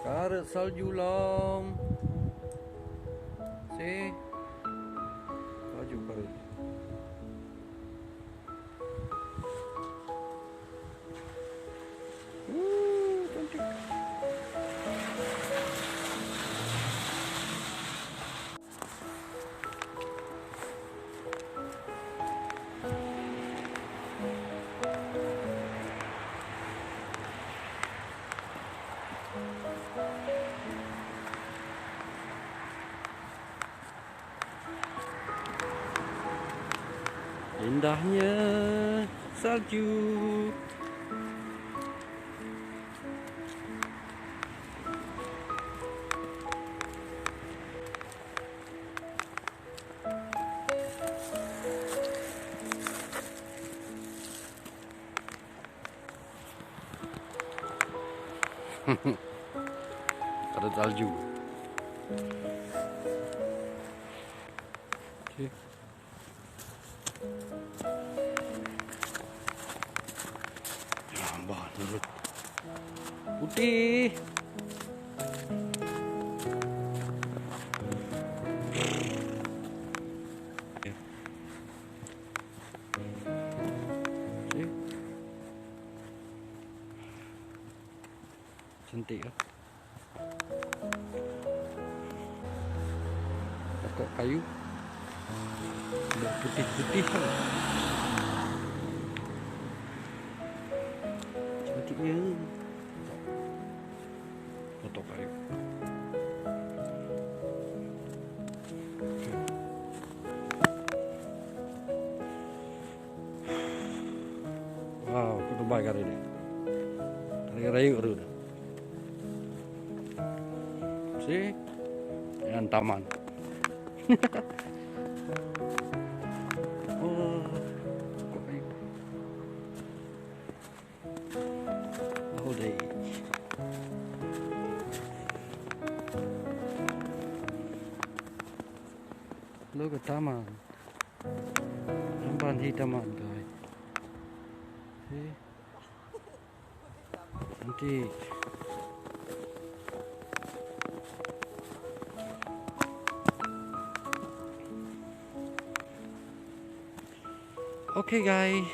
Karet salju long. See? Salju karet. Cantik. Indahnya salju. Ada salju. Okay. Nampak nurut. Putih. See? Cantik kan? Pokok kayu putih-putih kan? Cantiknya. Pokok kayu. Wow, aku baik hari ini. Rayu tu. See? Yang taman. Oh, pokok kayu. Oh, deh. Look at taman. Nampak di taman, guys. See? Cantik. Okay guys,